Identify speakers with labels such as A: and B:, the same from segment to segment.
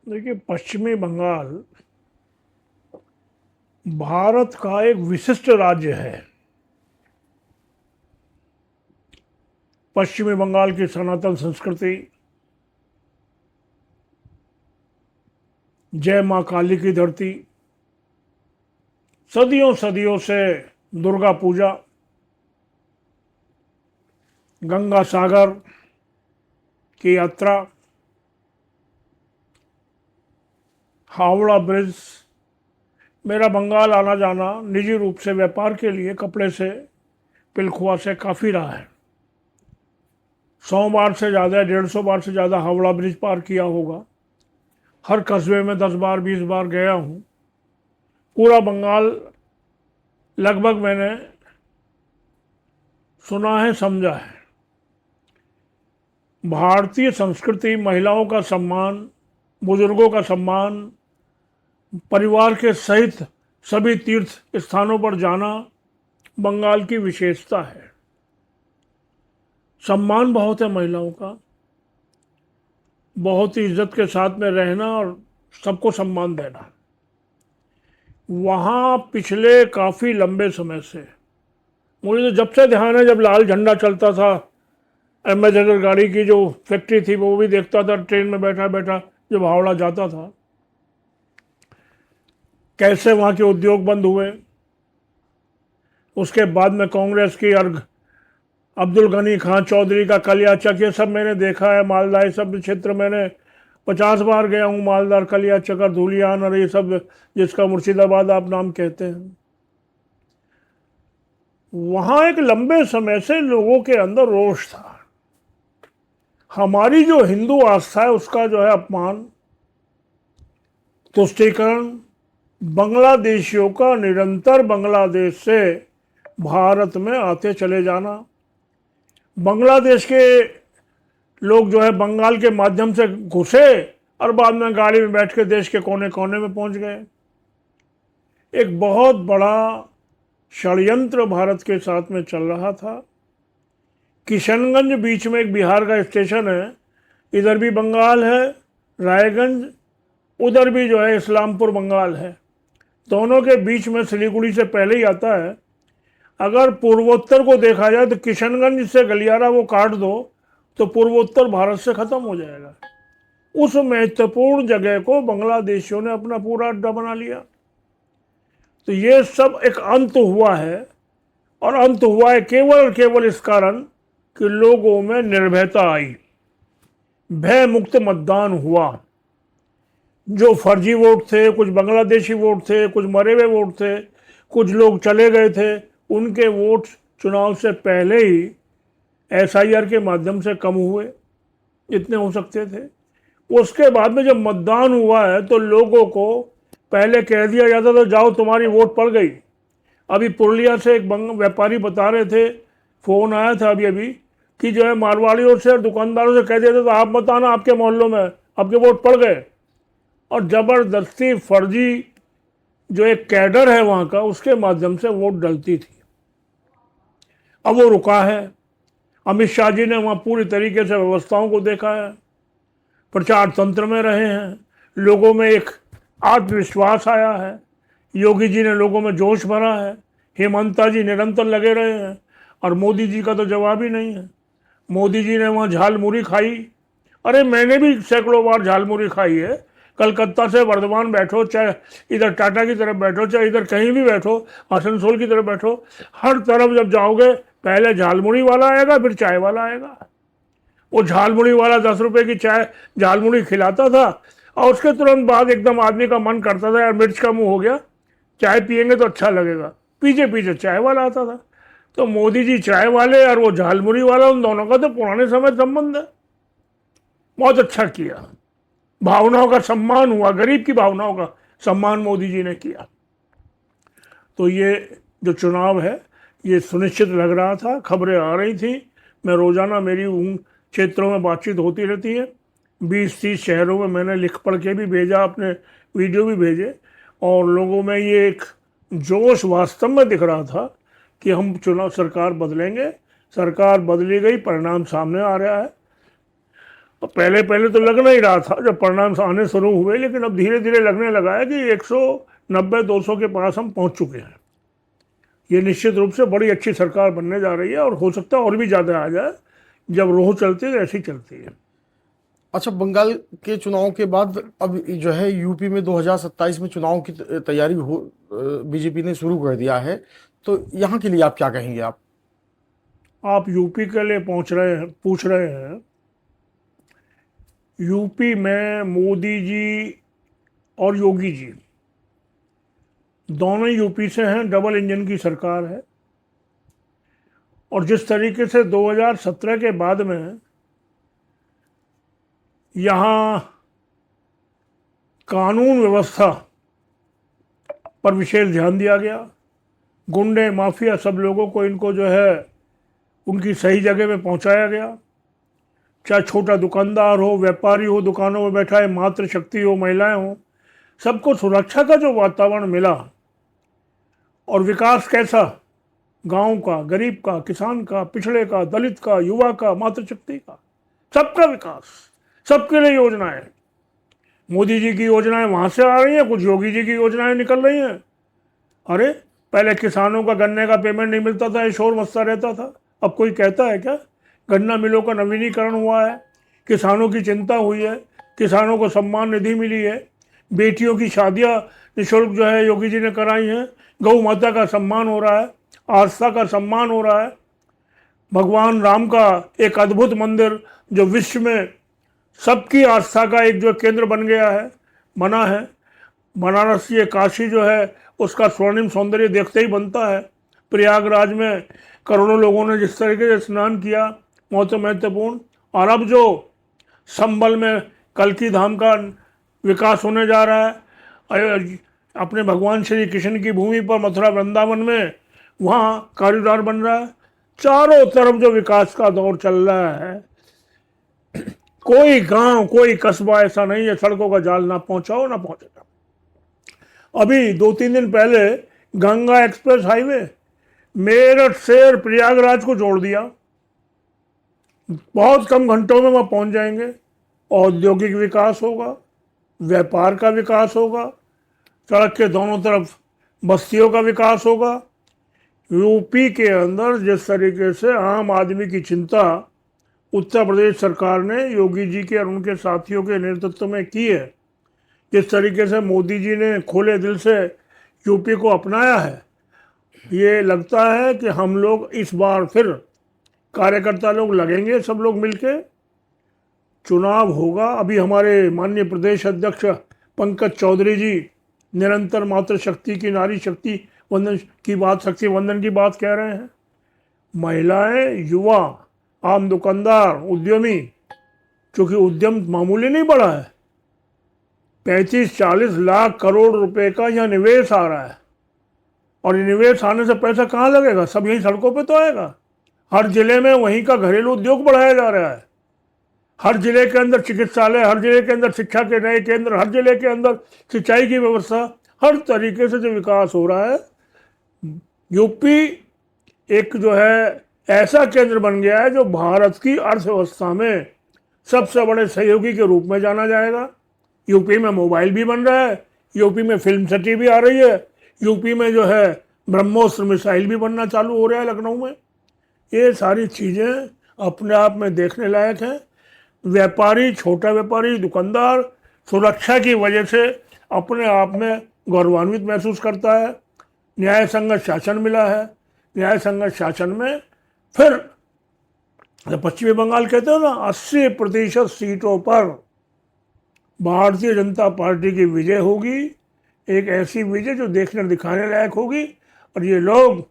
A: देखिए, पश्चिमी बंगाल भारत का एक विशिष्ट राज्य है। पश्चिमी बंगाल की सनातन संस्कृति, जय माँ काली की धरती, सदियों सदियों से दुर्गा पूजा, गंगा सागर की यात्रा, हावड़ा ब्रिज, मेरा बंगाल आना जाना निजी रूप से व्यापार के लिए कपड़े से पिलखुआ से काफ़ी रहा है। 100 बार से ज़्यादा, 150 बार से ज़्यादा हावड़ा ब्रिज पार किया होगा। हर कस्बे में 10 बार 20 बार गया हूँ। पूरा बंगाल लगभग मैंने सुना है, समझा है। भारतीय संस्कृति, महिलाओं का सम्मान, बुजुर्गों का सम्मान, परिवार के सहित सभी तीर्थ स्थानों पर जाना बंगाल की विशेषता है। सम्मान बहुत है महिलाओं का, बहुत ही इज्जत के साथ में रहना और सबको सम्मान देना। वहाँ पिछले काफ़ी लंबे समय से, मुझे तो जब से ध्यान है, जब लाल झंडा चलता था, एम्बेसडर गाड़ी की जो फैक्ट्री थी वो भी देखता था, ट्रेन में बैठा बैठा जब हावड़ा जाता था, कैसे वहाँ के उद्योग बंद हुए। उसके बाद में कांग्रेस की अर्घ, अब्दुल गनी खान चौधरी का कलियाचक, ये सब मैंने देखा है। मालदा, ये सब क्षेत्र मैंने 50 बार गया हूँ। मालदार, कलियाचक, धूलियान और ये सब, जिसका मुर्शिदाबाद आप नाम कहते हैं। वहाँ एक लंबे समय से लोगों के अंदर रोष था। हमारी जो हिंदू आस्था है उसका जो है अपमान, तुष्टीकरण, बांग्लादेशियों का निरंतर बांग्लादेश से भारत में आते चले जाना, बांग्लादेश के लोग जो है बंगाल के माध्यम से घुसे और बाद में गाड़ी में बैठ के देश के कोने कोने में पहुंच गए। एक बहुत बड़ा षड्यंत्र भारत के साथ में चल रहा था। किशनगंज बीच में एक बिहार का स्टेशन है, इधर भी बंगाल है, रायगंज, उधर भी जो है इस्लामपुर बंगाल है। दोनों के बीच में सिलीगुड़ी से पहले ही आता है। अगर पूर्वोत्तर को देखा जाए तो किशनगंज से गलियारा वो काट दो तो पूर्वोत्तर भारत से खत्म हो जाएगा। उस महत्वपूर्ण जगह को बांग्लादेशियों ने अपना पूरा अड्डा बना लिया। तो ये सब एक अंत हुआ है, और अंत हुआ है केवल और केवल इस कारण कि लोगों में निर्भयता आई, भय मुक्त मतदान हुआ। जो फर्जी वोट थे, कुछ बांग्लादेशी वोट थे, कुछ मरे हुए वोट थे, कुछ लोग चले गए थे, उनके वोट चुनाव से पहले ही एसआईआर के माध्यम से कम हुए जितने हो सकते थे। उसके बाद में जब मतदान हुआ है तो लोगों को पहले कह दिया जाता था जाओ तुम्हारी वोट पड़ गई। अभी पुरुलिया से एक व्यापारी बता रहे थे, फ़ोन आया था अभी अभी, कि जो है मारवाड़ियों से और दुकानदारों से कह देते तो आप बताना आपके मोहल्लों में आपके वोट पड़ गए। और ज़बरदस्ती फर्जी जो एक कैडर है वहाँ का, उसके माध्यम से वोट डलती थी। अब वो रुका है। अमित शाह जी ने वहाँ पूरी तरीके से व्यवस्थाओं को देखा है, प्रचार तंत्र में रहे हैं, लोगों में एक आत्मविश्वास आया है, योगी जी ने लोगों में जोश भरा है, हेमंता जी निरंतर लगे रहे हैं, और मोदी जी का तो जवाब ही नहीं है। मोदी जी ने वहाँ झाल मुरी खाई। अरे मैंने भी सैकड़ों बार झाल मुरी खाई है। कलकत्ता से वर्धमान बैठो, चाहे इधर टाटा की तरफ बैठो, चाहे इधर कहीं भी बैठो, आसनसोल की तरफ बैठो, हर तरफ जब जाओगे पहले झालमुड़ी वाला आएगा, फिर चाय वाला आएगा। वो झालमुड़ी वाला 10 रुपए की चाय झालमुड़ी खिलाता था, और उसके तुरंत बाद एकदम आदमी का मन करता था यार मिर्च का मुंह हो गया, चाय पियेंगे तो अच्छा लगेगा, पीछे पीछे चाय वाला आता था। तो मोदी जी चाय वाले और वो झालमुड़ी वाला, उन दोनों का तो पुराने समय संबंध है। बहुत अच्छा किया, भावनाओं का सम्मान हुआ, गरीब की भावनाओं का सम्मान मोदी जी ने किया। तो ये जो चुनाव है ये सुनिश्चित लग रहा था, खबरें आ रही थी, मैं रोज़ाना मेरी उन क्षेत्रों में बातचीत होती रहती है। 20-30 शहरों में मैंने लिख पढ़ के भी भेजा, अपने वीडियो भी भेजे, और लोगों में ये एक जोश वास्तव में दिख रहा था कि हम चुनाव, सरकार बदलेंगे। सरकार बदली गई, परिणाम सामने आ रहा है। पहले पहले तो लग नहीं रहा था जब परिणाम आने शुरू हुए, लेकिन अब धीरे धीरे लगने लगा है कि 190-200 के पास हम पहुंच चुके हैं। ये निश्चित रूप से बड़ी अच्छी सरकार बनने जा रही है, और हो सकता है और भी ज़्यादा आ जाए। जब रोह चलती है ऐसी चलती है।
B: अच्छा, बंगाल के चुनाव के बाद अब जो है यूपी में 2027 में चुनाव की तैयारी हो बीजेपी ने शुरू कर दिया है, तो यहाँ के लिए आप क्या कहेंगे?
A: आप यूपी के लिए पूछ रहे हैं। यूपी में मोदी जी और योगी जी दोनों यूपी से हैं, डबल इंजन की सरकार है। और जिस तरीके से 2017 के बाद में यहाँ कानून व्यवस्था पर विशेष ध्यान दिया गया, गुंडे माफिया सब लोगों को इनको जो है उनकी सही जगह पे पहुंचाया गया। चाहे छोटा दुकानदार हो, व्यापारी हो, दुकानों में बैठा है, मातृशक्ति हो, महिलाएं हो, सबको सुरक्षा का जो वातावरण मिला। और विकास कैसा, गांव का, गरीब का, किसान का, पिछड़े का, दलित का, युवा का, मातृशक्ति का, सबका विकास, सबके लिए योजनाएं। मोदी जी की योजनाएं वहां से आ रही हैं, कुछ योगी जी की योजनाएं निकल रही हैं। अरे पहले किसानों का गन्ने का पेमेंट नहीं मिलता था, ये शोर मचता रहता था। अब कोई कहता है क्या? गन्ना मिलों का नवीनीकरण हुआ है, किसानों की चिंता हुई है, किसानों को सम्मान निधि मिली है, बेटियों की शादियां निःशुल्क जो है योगी जी ने कराई हैं, गौ माता का सम्मान हो रहा है, आस्था का सम्मान हो रहा है, भगवान राम का एक अद्भुत मंदिर जो विश्व में सबकी आस्था का एक जो केंद्र बन गया है, बना है। बनारस ये काशी जो है उसका स्वर्णिम सौंदर्य देखते ही बनता है। प्रयागराज में करोड़ों लोगों ने जिस तरीके से स्नान किया, बहुत महत्वपूर्ण। और अब जो संभल में कल्की धाम का विकास होने जा रहा है, अपने भगवान श्री कृष्ण की भूमि पर मथुरा वृंदावन में वहाँ कॉरिडोर बन रहा है। चारों तरफ जो विकास का दौर चल रहा है, कोई गांव, कोई कस्बा ऐसा नहीं है सड़कों का जाल ना पहुंचाओ ना पहुंचेगा। अभी 2-3 दिन पहले गंगा एक्सप्रेस हाईवे मेरठ से प्रयागराज को जोड़ दिया। बहुत कम घंटों में वहाँ पहुँच जाएंगे। औद्योगिक विकास होगा, व्यापार का विकास होगा, सड़क के दोनों तरफ बस्तियों का विकास होगा। यूपी के अंदर जिस तरीके से आम आदमी की चिंता उत्तर प्रदेश सरकार ने योगी जी के और उनके साथियों के नेतृत्व में की है, जिस तरीके से मोदी जी ने खुले दिल से यूपी को अपनाया है, ये लगता है कि हम लोग इस बार फिर कार्यकर्ता लोग लगेंगे, सब लोग मिलके चुनाव होगा। अभी हमारे माननीय प्रदेश अध्यक्ष पंकज चौधरी जी निरंतर मातृशक्ति की, नारी शक्ति वंदन की बात, शक्ति वंदन की बात कह रहे हैं। महिलाएं, युवा, आम दुकानदार, उद्यमी, क्योंकि उद्यम मामूली नहीं बढ़ा है, 35-40 लाख करोड़ रुपए का यह निवेश आ रहा है। और निवेश आने से पैसा कहाँ लगेगा? सब यही सड़कों पे तो आएगा। हर जिले में वहीं का घरेलू उद्योग बढ़ाया जा रहा है। हर जिले के अंदर चिकित्सालय, हर जिले के अंदर शिक्षा के नए केंद्र, हर जिले के अंदर सिंचाई की व्यवस्था, हर तरीके से जो विकास हो रहा है। यूपी एक जो है ऐसा केंद्र बन गया है जो भारत की अर्थव्यवस्था में सबसे बड़े सहयोगी के रूप में जाना जाएगा। यूपी में मोबाइल भी बन रहा है, यूपी में फिल्म सिटी भी आ रही है, यूपी में जो है ब्रह्मोस्त्र मिसाइल भी बनना चालू हो रहा है लखनऊ में। ये सारी चीज़ें अपने आप में देखने लायक हैं। व्यापारी, छोटा व्यापारी, दुकानदार सुरक्षा की वजह से अपने आप में गौरवान्वित महसूस करता है। न्याय संगत शासन मिला है। न्याय संगत शासन में फिर पश्चिमी बंगाल कहते हो ना, 80% सीटों पर भारतीय जनता पार्टी की विजय होगी। एक ऐसी विजय जो देखने दिखाने लायक होगी। और ये लोग,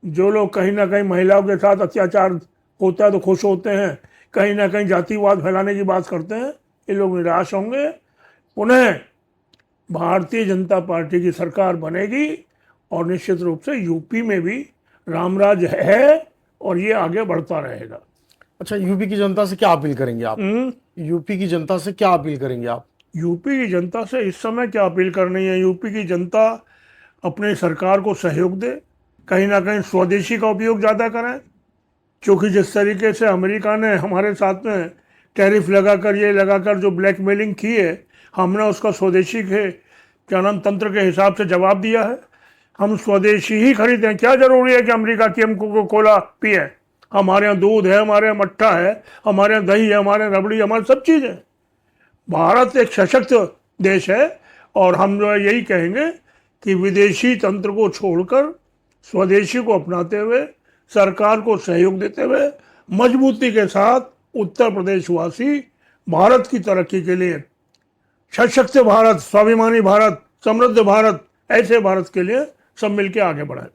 A: जो लोग कहीं ना कहीं महिलाओं के साथ अत्याचार होता है तो खुश होते हैं, कहीं ना कहीं जातिवाद फैलाने की बात करते हैं, ये लोग निराश होंगे। पुनः भारतीय जनता पार्टी की सरकार बनेगी और निश्चित रूप से यूपी में भी रामराज है और ये आगे बढ़ता रहेगा।
B: अच्छा, यूपी की जनता से क्या अपील करेंगे आप? यूपी की जनता से क्या अपील करेंगे आप?
A: यूपी की जनता से इस समय क्या अपील करनी है? यूपी की जनता अपने सरकार को सहयोग दे, कहीं ना कहीं स्वदेशी का उपयोग ज़्यादा करें। क्योंकि जिस तरीके से अमेरिका ने हमारे साथ में टैरिफ लगाकर ये लगाकर जो ब्लैकमेलिंग की है, हमने उसका स्वदेशी के क्या नाम तंत्र के हिसाब से जवाब दिया है। हम स्वदेशी ही खरीदें, क्या जरूरी है कि अमेरिका की हम कोको कोला पिए। हमारे यहाँ दूध है, हमारे यहाँ मट्ठा है, हमारे यहाँ दही है, हमारे यहाँ रबड़ी, हमारे सब चीज़ है। भारत एक सशक्त देश है और हम जो है यही कहेंगे कि विदेशी तंत्र को छोड़कर स्वदेशी को अपनाते हुए, सरकार को सहयोग देते हुए, मजबूती के साथ उत्तर प्रदेश वासी भारत की तरक्की के लिए, सशक्त भारत, स्वाभिमानी भारत, समृद्ध भारत, ऐसे भारत के लिए सब मिलकर आगे बढ़ाएं।